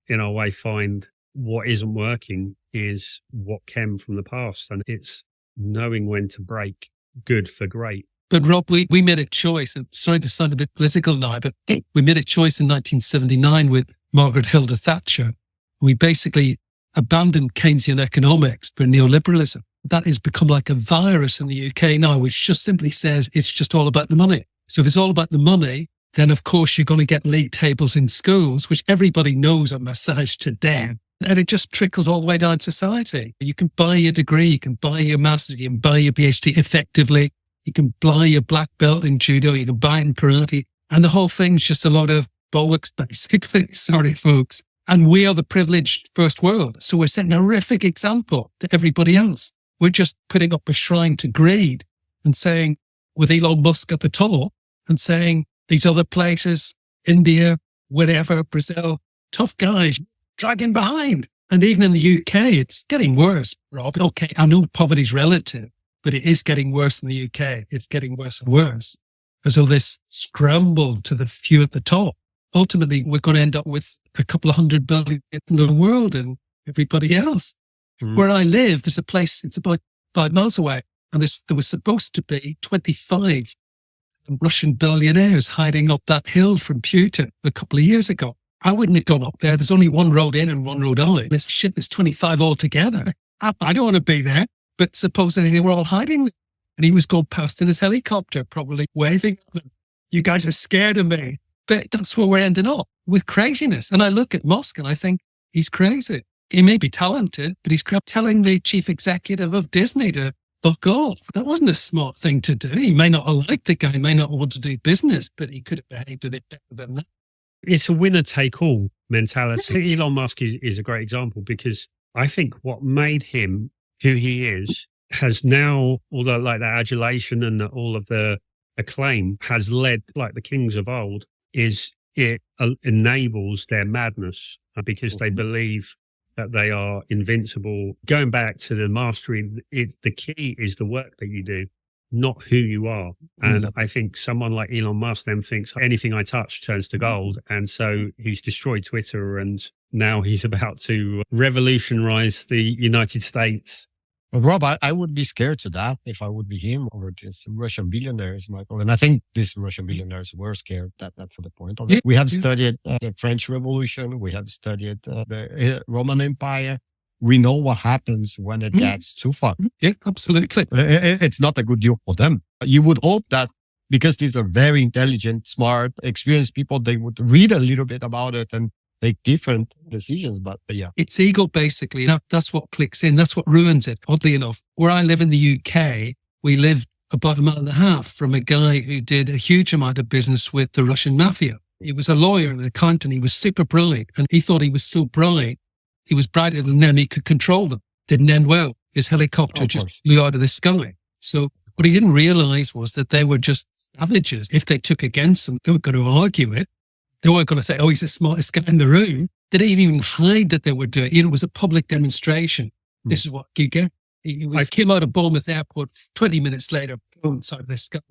in our way find what isn't working is what came from the past, and it's knowing when to break good for great. But Rob, we made a choice, and sorry to sound a bit political now, but we made a choice in 1979 with Margaret Hilda Thatcher. We basically abandoned Keynesian economics for neoliberalism. That has become like a virus in the UK now, which just simply says it's just all about the money. So if it's all about the money, then of course you're going to get league tables in schools, which everybody knows are massaged to death. And it just trickles all the way down society. You can buy your degree, you can buy your master's, you can buy your PhD effectively. You can buy your black belt in judo, you can buy it in karate. And the whole thing's just a lot of bollocks, basically. Sorry, folks. And we are the privileged first world. So we're setting a horrific example to everybody else. We're just putting up a shrine to greed and saying, with Elon Musk at the top, and saying these other places, India, whatever, Brazil, tough guys, dragging behind. And even in the UK, it's getting worse, Rob. Okay, I know poverty's relative, but it is getting worse in the UK. It's getting worse and worse. As all this scramble to the few at the top. Ultimately, we're going to end up with a couple of 100 billion in the world and everybody else. Where I live, there's a place, it's about 5 miles away, and there was supposed to be 25 Russian billionaires hiding up that hill from Putin a couple of years ago. I wouldn't have gone up there. There's only one road in and one road out. This shit is 25 altogether. I don't want to be there, but supposedly they were all hiding. And he was going past in his helicopter, probably waving at them. You guys are scared of me. But that's where we're ending up, with craziness. And I look at Musk and I think he's crazy. He may be talented, but he's telling the chief executive of Disney to fuck off. That wasn't a smart thing to do. He may not have liked the guy, may not want to do business, but he could have behaved with it better than that. It's a winner-take-all mentality. Elon Musk is a great example, because I think what made him who he is has now, although like that adulation and all of the acclaim has led, like the kings of old, is it enables their madness because they believe that they are invincible. Going back to the mastery, the key is the work that you do, not who you are. And I think someone like Elon Musk then thinks anything I touch turns to gold. And so he's destroyed Twitter, and now he's about to revolutionize the United States. But Rob, I would be scared to that if I would be him or these Russian billionaires, Michael. And I think these Russian billionaires were scared. That's the point of it. We have studied the French Revolution. We have studied the Roman Empire. We know what happens when it gets too far. Yeah, absolutely. It's not a good deal for them. You would hope that because these are very intelligent, smart, experienced people, they would read a little bit about it and make different decisions, but yeah. It's ego, basically. That's what clicks in. That's what ruins it, oddly enough. Where I live in the UK, we live about 1.5 miles from a guy who did a huge amount of business with the Russian mafia. He was a lawyer and an accountant. He was super brilliant, and he thought he was so bright. He was brighter than them. He could control them. Didn't end well. His helicopter just flew out of the sky. So what he didn't realize was that they were just savages. If they took against them, they were going to argue it. They weren't going to say, oh, he's the smartest guy in the room. They didn't even hide that they were doing it. It was a public demonstration. This is what you get. He came out of Bournemouth Airport 20 minutes later, boom, inside the sky.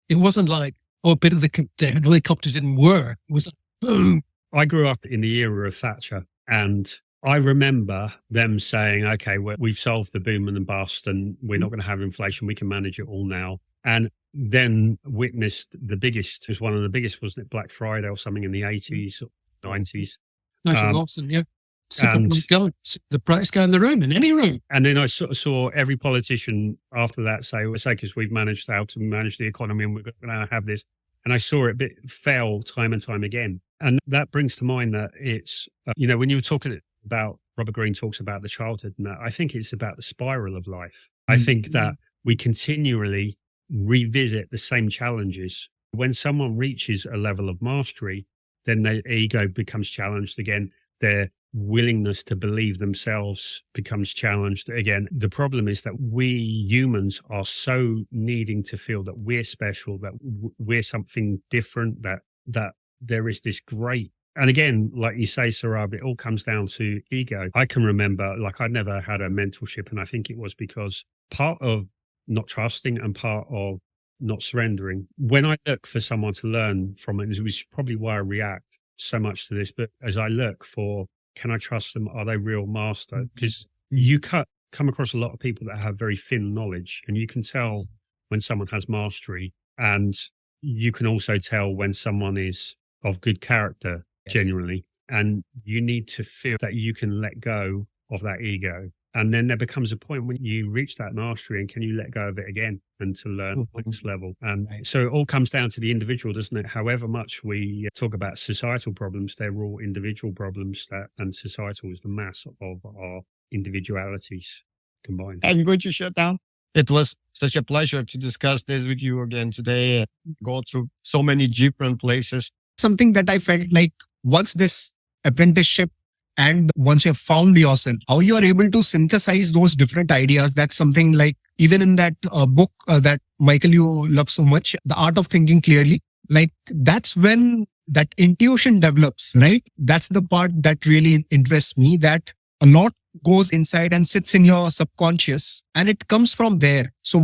It wasn't like, oh, a bit of the helicopter didn't work. It was like, boom. I grew up in the era of Thatcher, and I remember them saying, okay, we've solved the boom and the bust, and we're not going to have inflation. We can manage it all now. And then witnessed the biggest, was one of the biggest, wasn't it, Black Friday or something in the 80s or 90s? Nigel Lawson, yeah. The brightest guy in the room, in any room. And then I sort of saw every politician after that say, well, because we've managed how to manage the economy and we're going to have this. And I saw it fail time and time again. And that brings to mind that it's, when you were talking about, Robert Greene talks about the childhood and that, I think it's about the spiral of life. I think that we continually revisit the same challenges. When someone reaches a level of mastery, then their ego becomes challenged again. Their willingness to believe themselves becomes challenged again. The problem is that we humans are so needing to feel that we're special, that we're something different, that there is this great. And again, like you say, Sarab, it all comes down to ego. I can remember, like, I never had a mentorship, and I think it was because part of not trusting and part of not surrendering. When I look for someone to learn from it, which is probably why I react so much to this, but as I look for, can I trust them? Are they real master? Because you come across a lot of people that have very thin knowledge, and you can tell when someone has mastery, and you can also tell when someone is of good character, genuinely. And you need to feel that you can let go of that ego. And then there becomes a point when you reach that mastery, and can you let go of it again and to learn the next level? And so it all comes down to the individual, doesn't it? However much we talk about societal problems, they're all individual problems, and societal is the mass of our individualities combined. I'm going to shut down. It was such a pleasure to discuss this with you again today and go through so many different places. Something that I felt like once this apprenticeship and once you've found yourself, how you are able to synthesize those different ideas. That's something like, even in that book that Michael, you love so much, The Art of Thinking Clearly, like that's when that intuition develops, right? That's the part that really interests me, that a lot goes inside and sits in your subconscious, and it comes from there. So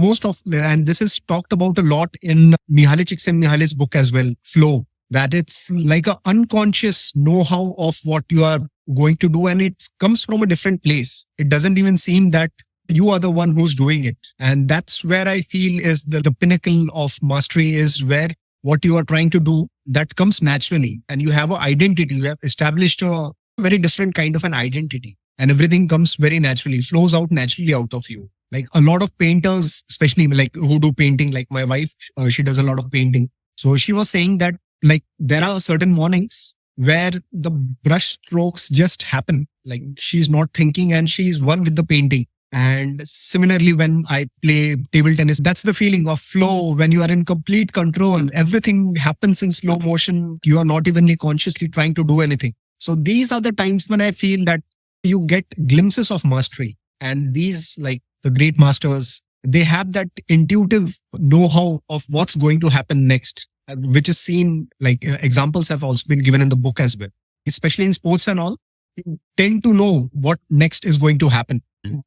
and this is talked about a lot in Mihaly Csikszentmihalyi's book as well, Flow, that it's like an unconscious know-how of what you are going to do, and it comes from a different place. It doesn't even seem that you are the one who's doing it. And that's where I feel is the pinnacle of mastery, is where what you are trying to do, that comes naturally, and you have an identity. You have established a very different kind of an identity, and everything comes very naturally, flows out naturally out of you. Like a lot of painters, especially like who do painting, like my wife, she does a lot of painting. So she was saying that like there are certain mornings where the brush strokes just happen. Like she's not thinking and she's one with the painting. And similarly, when I play table tennis, that's the feeling of flow, when you are in complete control. Everything happens in slow motion. You are not even consciously trying to do anything. So these are the times when I feel that you get glimpses of mastery. And these, like the great masters, they have that intuitive know-how of what's going to happen next, which is seen, like examples have also been given in the book as well. Especially in sports and all, you tend to know what next is going to happen.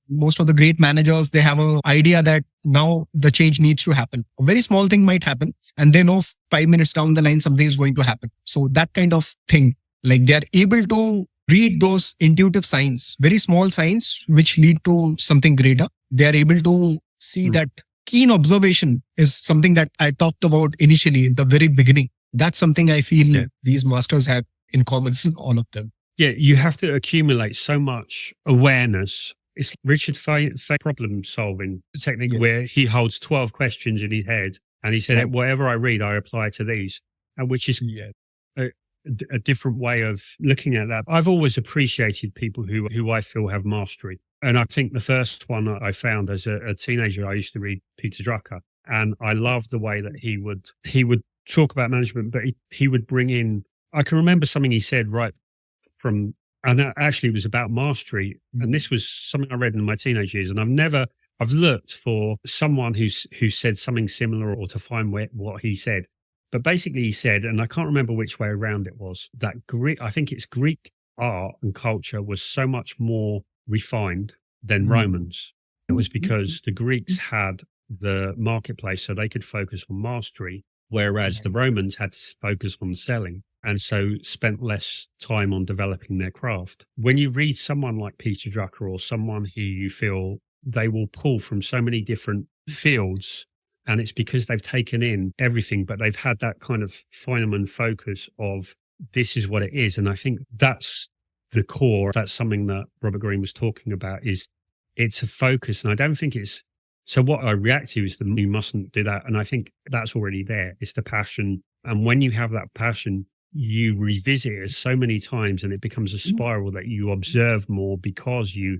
Most of the great managers, they have an idea that now the change needs to happen. A very small thing might happen, and they know 5 minutes down the line, something is going to happen. So that kind of thing, like they are able to read those intuitive signs, very small signs, which lead to something greater. They are able to see that keen observation is something that I talked about initially in the very beginning. That's something I feel these masters have in common, all of them. Yeah, you have to accumulate so much awareness. It's Richard Fay problem solving technique, where he holds 12 questions in his head, and he said, whatever I read, I apply to these, which is a different way of looking at that. I've always appreciated people who I feel have mastery. And I think the first one I found as a teenager, I used to read Peter Drucker, and I loved the way that he would talk about management, but he would bring in, I can remember something he said right from, and that actually was about mastery. And this was something I read in my teenage years. And I've looked for someone who said something similar, or to find what he said. But basically he said, and I can't remember which way around it was, that I think it's Greek art and culture was so much more refined than Romans. It was because the Greeks had the marketplace, so they could focus on mastery, whereas the Romans had to focus on selling, and so spent less time on developing their craft. When you read someone like Peter Drucker, or someone who you feel they will pull from so many different fields, and it's because they've taken in everything, but they've had that kind of Feynman focus of this is what it is. And I think that's the core. That's something that Robert Greene was talking about, is it's a focus. And I don't think it's, so what I react to is you mustn't do that. And I think that's already there. It's the passion. And when you have that passion, you revisit it so many times, and it becomes a spiral that you observe more because you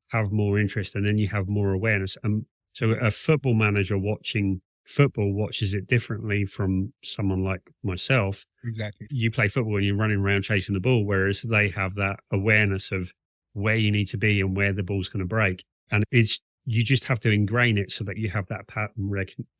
have more interest, and then you have more awareness. And so a football manager watching football watches it differently from someone like myself. Exactly. You play football and you're running around chasing the ball, whereas they have that awareness of where you need to be and where the ball's going to break. And you just have to ingrain it so that you have that pattern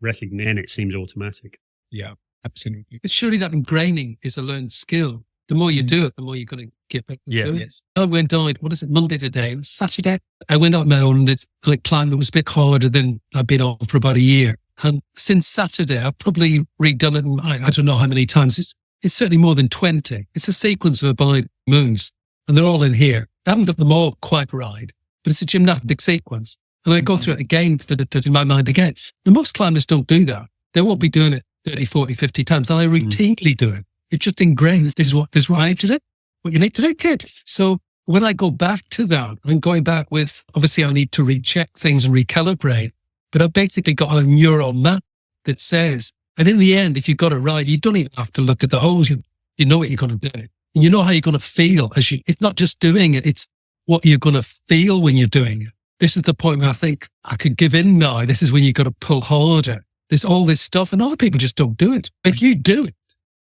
recognition. It seems automatic. Yeah, absolutely. But surely that ingraining is a learned skill. The more you do it, the more you're going to get back. Yeah. Yes. I went on, what is it, Monday today? It was Saturday. I went on my own and it's like climb that was a bit harder than I've been on for about a year. And since Saturday, I've probably redone it. I don't know how many times. It's certainly more than 20. It's a sequence of about moves and they're all in here. I haven't got them all quite right, but it's a gymnastic sequence. And I go through it again in my mind again. And most climbers don't do that. They won't be doing it 30, 40, 50 times. And I routinely do it. It just ingrains. This is what I need to do. What you need to do, kid. So when I go back to that, I'm going back with, obviously I need to recheck things and recalibrate, but I've basically got a neural map that says, and in the end, if you got it right, you don't even have to look at the holes. You know what you're going to do. And you know how you're going to feel it's not just doing it. It's what you're going to feel when you're doing it. This is the point where I think I could give in now. This is when you've got to pull harder. There's all this stuff and other people just don't do it. If you do it,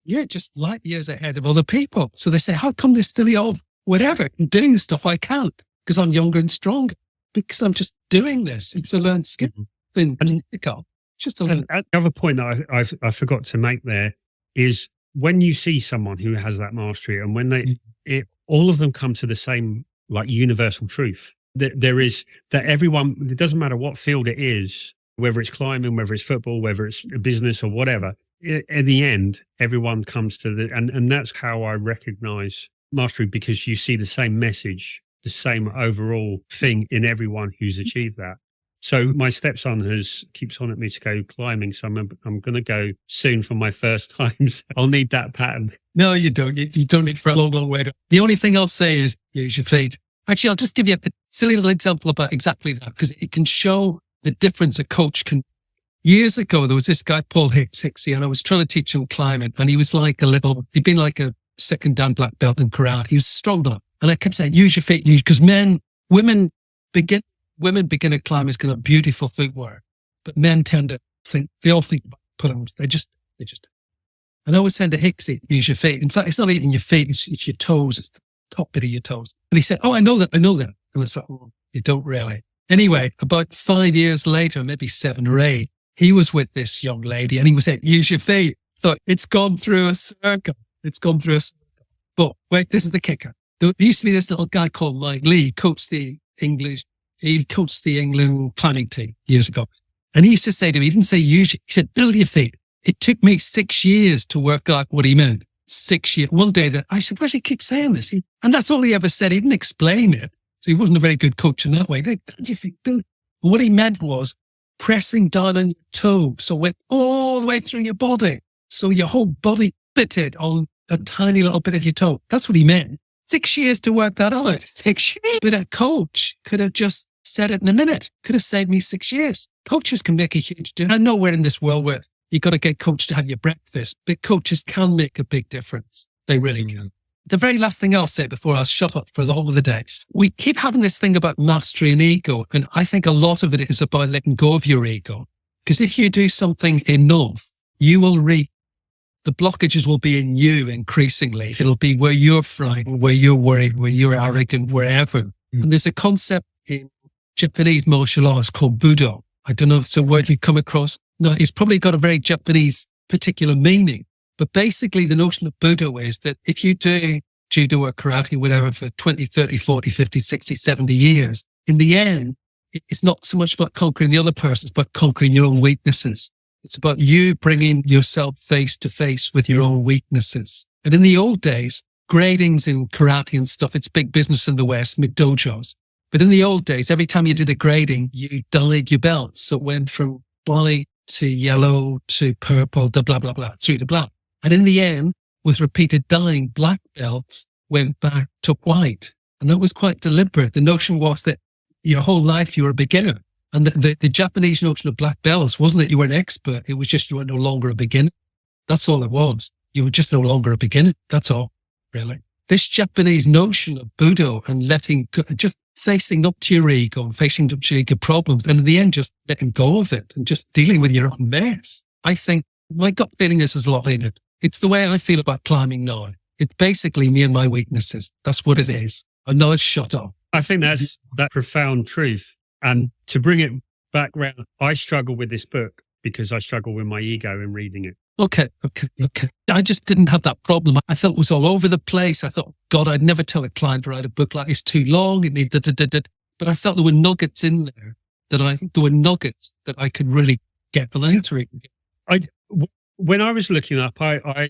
you're just light years ahead of other people. So they say, how come this silly old whatever, I'm doing the stuff I can't because I'm younger and stronger, because I'm just doing this. It's a learned skill. Just a learned. And the other point that I forgot to make there is when you see someone who has that mastery and when all of them come to the same like universal truth, that there is that everyone, it doesn't matter what field it is, whether it's climbing, whether it's football, whether it's a business or whatever, at the end, everyone comes to and that's how I recognize mastery, because you see the same message, the same overall thing in everyone who's achieved that. So my stepson keeps on at me to go climbing. So I'm going to go soon for my first times. I'll need that pattern. No, you don't. You don't need for a long, long way. The only thing I'll say is use your feet. Actually, I'll just give you a silly little example about exactly that, because it can show the difference a coach can. Years ago, there was this guy, Paul Hixie, and I was trying to teach him climbing, and he was like he'd been like a second dan black belt in karate. He was strong enough. And I kept saying, use your feet, because women beginner climbers can have beautiful footwork, but men tend to think, they all think about putting them, they just. And I always said to Hixie, use your feet. In fact, it's not even your feet, it's your toes, it's the top bit of your toes. And he said, oh, I know that. And I was like, oh, you don't really. Anyway, about 5 years later, maybe 7 or 8, he was with this young lady and he was saying, use your feet. I thought, it's gone through a circle. But wait, this is the kicker. There used to be this little guy called Mike Lee, he coached the England climbing team years ago. And he used to say to me, he didn't say use it, he said, build your feet. It took me 6 years to work out what he meant. 6 years. One day that I said, why does he keep saying this? And that's all he ever said. He didn't explain it. So he wasn't a very good coach in that way. Like, what do you think, build? What he meant was pressing down on your toe. So it went all the way through your body. So your whole body fitted on a tiny little bit of your toe. That's what he meant. 6 years to work that out. 6 years. But a coach could have just said it in a minute. Could have saved me 6 years. Coaches can make a huge difference. I know we're in this world where you got to get coached to have your breakfast, but coaches can make a big difference. They really can. The very last thing I'll say before I shut up for the whole of the day, we keep having this thing about mastery and ego. And I think a lot of it is about letting go of your ego. Because if you do something enough, you will reap. The blockages will be in you increasingly. It'll be where you're frightened, where you're worried, where you're arrogant, wherever. And there's a concept in Japanese martial arts called Budo. I don't know if it's a word you've come across. No, it's probably got a very Japanese particular meaning. But basically the notion of Budo is that if you do judo or karate, whatever, for 20, 30, 40, 50, 60, 70 years, in the end, it's not so much about conquering the other person, it's about conquering your own weaknesses. It's about you bringing yourself face to face with your own weaknesses. And in the old days, gradings in karate and stuff, it's big business in the West, McDojos. But in the old days, every time you did a grading, you dyed your belt. So it went from white to yellow to purple to blah, blah, blah, through to black. And in the end, with repeated dyeing, black belts went back to white. And that was quite deliberate. The notion was that your whole life you were a beginner. And the Japanese notion of black belts wasn't that you were an expert. It was just you were no longer a beginner. That's all it was. You were just no longer a beginner. That's all, really. this Japanese notion of Buddha and letting go, just facing up to your ego and facing up to your ego problems, and in the end, just letting go of it and just dealing with your own mess. I think my gut feeling is there's a lot in it. It's the way I feel about climbing now. It's basically me and my weaknesses. That's what it is. And now it's shut up. I think that's that profound truth. And to bring it back round, I struggle with this book because I struggle with my ego in reading it. Okay. I just didn't have that problem. I felt it was all over the place. I thought, God, I'd never tell a client to write a book like it's too long. It needs but I felt there were nuggets in there that I could really get the answer. When I was looking up, I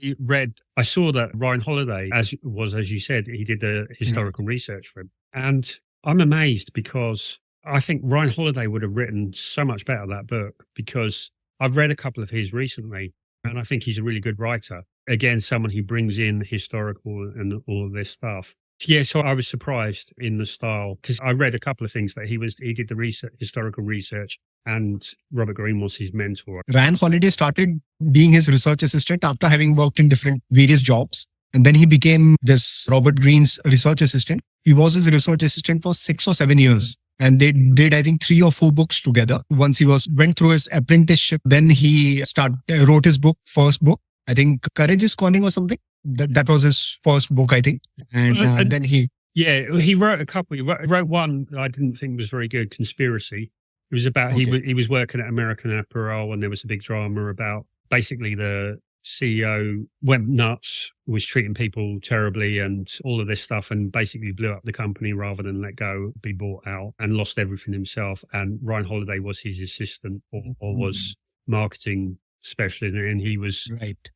saw that Ryan Holiday, as you said, he did the historical research for him. And I'm amazed because I think Ryan Holiday would have written so much better that book, because I've read a couple of his recently and I think he's a really good writer. Again, someone who brings in historical and all of this stuff. Yeah, so I was surprised in the style because I read a couple of things that he did the historical research, and Robert Greene was his mentor. Ryan Holiday started being his research assistant after having worked in different various jobs. And then he became this Robert Greene's research assistant. He was his research assistant for 6 or 7 years. And they did, I think, 3 or 4 books together. Once he went through his apprenticeship, then he wrote his first book. I think Courage is Calling or something. That was his first book, I think. And then he... Yeah, he wrote a couple. He wrote one that I didn't think was very good, Conspiracy. It was about, he was working at American Apparel, and there was a big drama about basically the CEO went nuts, was treating people terribly and all of this stuff, and basically blew up the company rather than let go, be bought out, and lost everything himself. And Ryan Holiday was his assistant or was marketing specialist, and he was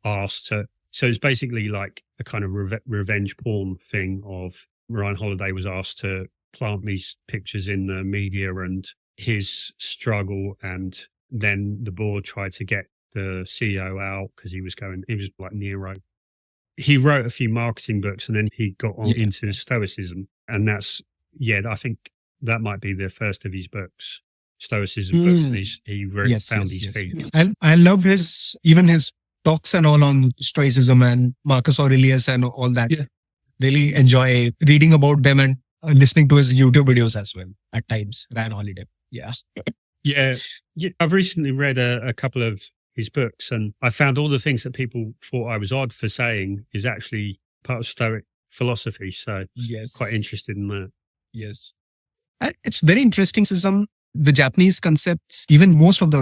asked to... So it's basically like a kind of revenge porn thing of Ryan Holiday was asked to plant these pictures in the media and his struggle. And then the board tried to get the CEO out because he was like Nero. He wrote a few marketing books and then he got on into Stoicism. And that's, I think that might be the first of his books, Stoicism books. He really found his feet. I love his talks and all on Stoicism and Marcus Aurelius and all that. Yeah. Really enjoy reading about them and listening to his YouTube videos as well at times. Ryan Holiday. Yeah. Yeah. I've recently read a couple of his books and I found all the things that people thought I was odd for saying is actually part of Stoic philosophy. So quite interested in that. Yes. It's very interesting. The Japanese concepts, even most of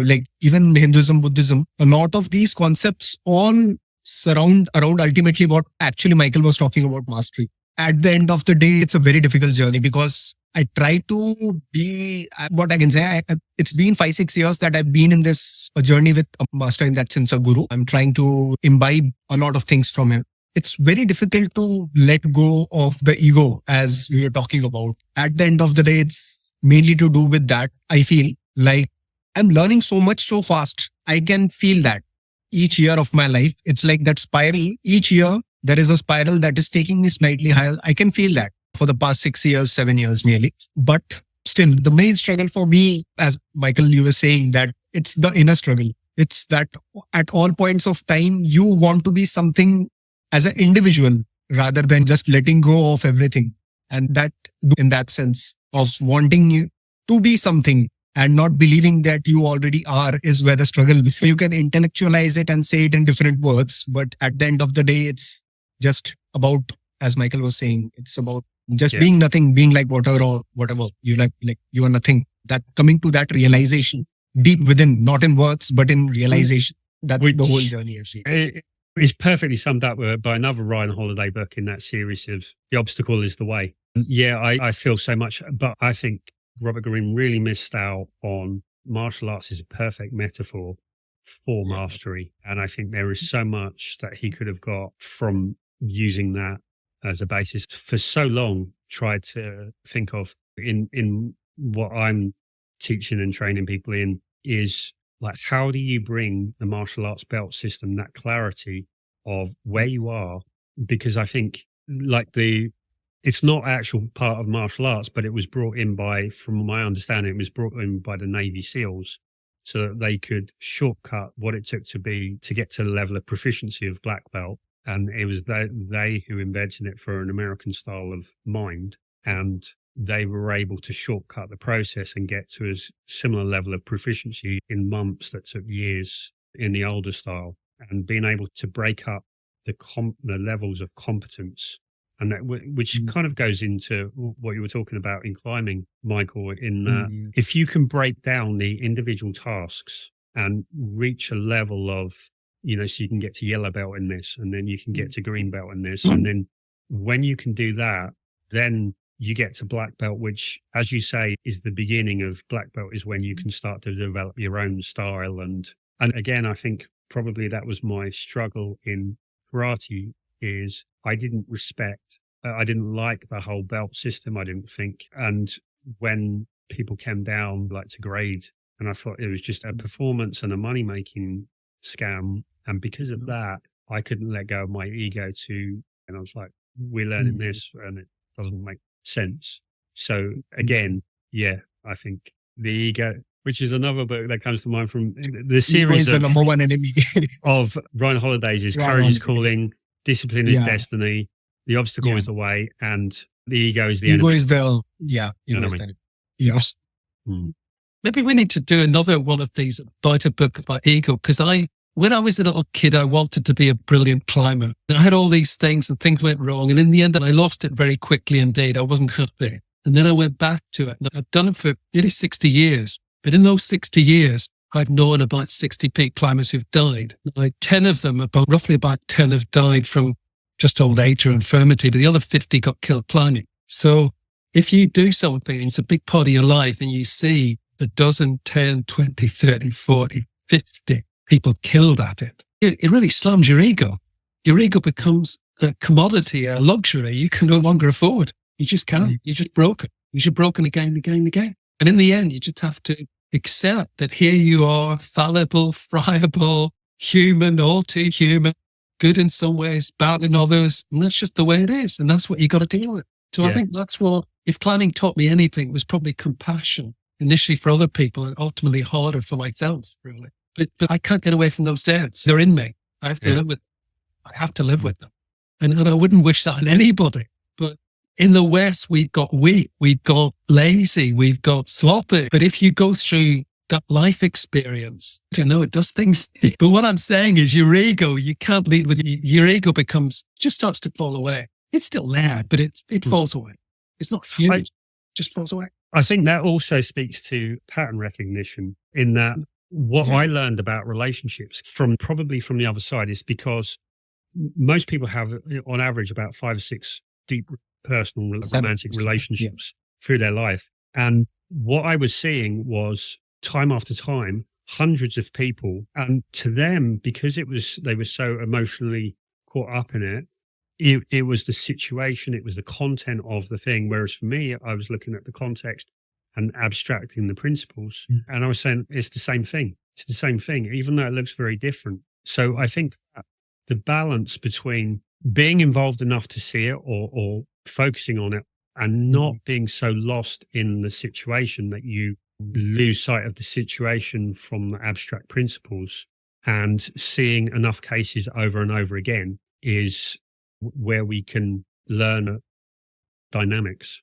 even Hinduism, Buddhism, a lot of these concepts all surround around ultimately what actually Michael was talking about, mastery. At the end of the day, it's a very difficult journey because I try to be, what I can say, it's been 5-6 years that I've been in this journey with a master, in that sense, a guru. I'm trying to imbibe a lot of things from him. It's very difficult to let go of the ego, as we were talking about. At the end of the day, it's mainly to do with that. I feel like I'm learning so much so fast. I can feel that each year of my life. It's like that spiral. Each year, there is a spiral that is taking me slightly higher. I can feel that for the past 6 years, 7 years nearly. But still, the main struggle for me, as Michael, you were saying, that it's the inner struggle. It's that at all points of time, you want to be something as an individual rather than just letting go of everything. And that, in that sense of wanting you to be something and not believing that you already are, is where the struggle is. You can intellectualize it and say it in different words, but at the end of the day, it's just about, as Michael was saying, it's about just being nothing, being like water or whatever. You like you are nothing. That coming to that realization deep within, not in words, but in realization. That's the whole journey, actually. It's perfectly summed up by another Ryan Holiday book in that series of The Obstacle is the Way. Yeah, I feel so much, but I think Robert Greene really missed out on martial arts is a perfect metaphor for mastery. And I think there is so much that he could have got from using that as a basis. For so long, tried to think of in what I'm teaching and training people in is like, how do you bring the martial arts belt system, that clarity of where you are? Because I think it's not actual part of martial arts, but it was brought in from my understanding, it was brought in by the Navy SEALs so that they could shortcut what it took to get to the level of proficiency of black belt. And it was they who invented it for an American style of mind. And they were able to shortcut the process and get to a similar level of proficiency in months that took years in the older style, and being able to break up the levels of competence. And that, which kind of goes into what you were talking about in climbing, Michael, in that if you can break down the individual tasks and reach a level of, so you can get to yellow belt in this, and then you can get to green belt in this. And then when you can do that, then you get to black belt, which, as you say, is the beginning of black belt, is when you can start to develop your own style. And again, I think probably that was my struggle in karate, is I didn't like the whole belt system, I didn't think. And when people came down like to grade, and I thought it was just a performance and a money-making scam. And because of that, I couldn't let go of my ego and I was like, we're learning this and it doesn't make sense. So again, I think the ego, which is another book that comes to mind from the series the number one enemy of Ryan Holiday's is Courage is Calling, Discipline is Destiny, The Obstacle is the Way, and the ego is the enemy. Ego is the enemy. Yes. Maybe we need to do another one of these, write a book about ego, because when I was a little kid, I wanted to be a brilliant climber. I had all these things and things went wrong. And in the end, I lost it very quickly indeed. I wasn't happy. And then I went back to it. And I'd done it for nearly 60 years. But in those 60 years, I've known about 60 peak climbers who've died. Like 10 of them, roughly about 10 have died from just old age or infirmity, but the other 50 got killed climbing. So if you do something, it's a big part of your life, and you see a dozen, 10, 20, 30, 40, 50 people killed at it, it really slams your ego. Your ego becomes a commodity, a luxury you can no longer afford. You just can't. You're just broken. You're broken again and again and again. And in the end, you just have to accept that here you are, fallible, friable, human, all too human, good in some ways, bad in others. And that's just the way it is. And that's what you got to deal with. So I think that's what, if climbing taught me anything, it was probably compassion, initially for other people and ultimately harder for myself, really. But I can't get away from those doubts. They're in me. I have to live with them. I have to live with them. And I wouldn't wish that on anybody. But in the West, we've got weak, we've got lazy, we've got sloppy. But if you go through that life experience, it does things. But what I'm saying is your ego, you can't lead with your ego just starts to fall away. It's still there, but it falls away. It's not huge. It just falls away. I think that also speaks to pattern recognition, in that what I learned about relationships probably from the other side is because most people have, on average, about 5 or 6 deep personal romantic relationships through their life. And what I was seeing was, time after time, hundreds of people, and to them, because they were so emotionally caught up in it was the situation, it was the content of the thing. Whereas for me, I was looking at the context and abstracting the principles. And I was saying, it's the same thing. It's the same thing, even though it looks very different. So I think that the balance between being involved enough to see it or focusing on it, and not being so lost in the situation that you lose sight of the situation from the abstract principles, and seeing enough cases over and over again, is where we can learn dynamics.